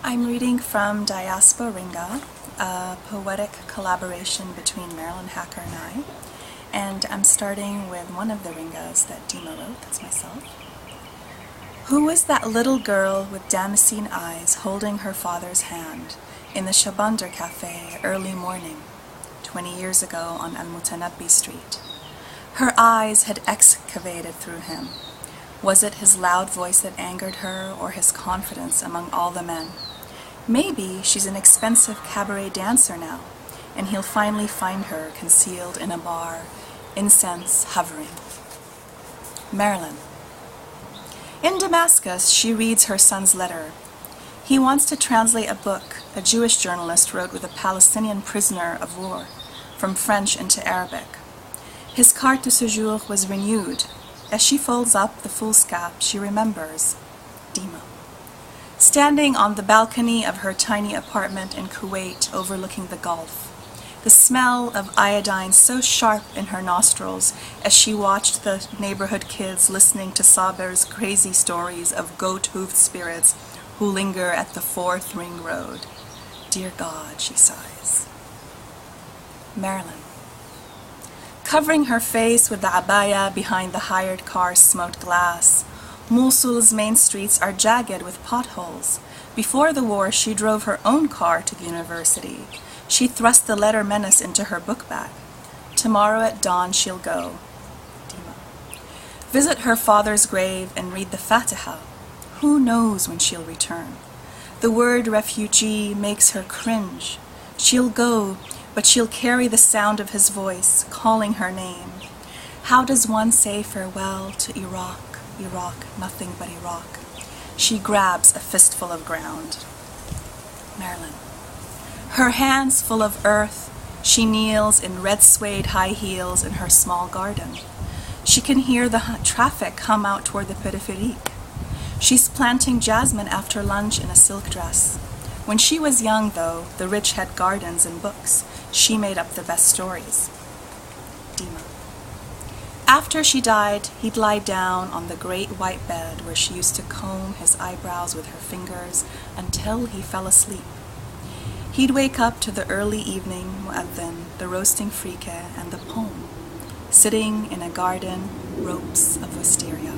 I'm reading from Diaspo Renga, a poetic collaboration between Marilyn Hacker and I, and I'm starting with one of the Rengas that Deema wrote, that's myself. Who was that little girl with damascene eyes holding her father's hand in the Shabandar Cafe early morning, 20 years ago on Al-Mutanabbi Street? Her eyes had excavated through him. Was it his loud voice that angered her, or his confidence among all the men? Maybe she's an expensive cabaret dancer now, and he'll finally find her concealed in a bar, incense hovering. Marilyn. In Damascus, she reads her son's letter. He wants to translate a book a Jewish journalist wrote with a Palestinian prisoner of war, from French into Arabic. His carte de séjour was renewed. As she folds up the foolscap, she remembers Deema. Standing on the balcony of her tiny apartment in Kuwait overlooking the Gulf, the smell of iodine so sharp in her nostrils as she watched the neighborhood kids listening to Saber's crazy stories of goat-hoofed spirits who linger at the 4th ring road. Dear God, she sighs. Marilyn. Covering her face with the abaya behind the hired car's smoked glass, Mosul's main streets are jagged with potholes. Before the war, she drove her own car to the university. She thrust the letter menace into her book bag. Tomorrow at dawn she'll go. Deema. Visit her father's grave and read the Fatiha. Who knows when she'll return? The word refugee makes her cringe. She'll go, but she'll carry the sound of his voice, calling her name. How does one say farewell to Iraq? Iraq, nothing but Iraq. She grabs a fistful of ground. Marilyn. Her hands full of earth, she kneels in red suede high heels in her small garden. She can hear the traffic hum out toward the périphérique. She's planting jasmine after lunch in a silk dress. When she was young, though, the rich had gardens and books. She made up the best stories. Deema. After she died, he'd lie down on the great white bed where she used to comb his eyebrows with her fingers until he fell asleep. He'd wake up to the early evening mu'adhin, the roasting frike, and the poem, sitting in a garden, ropes of wisteria.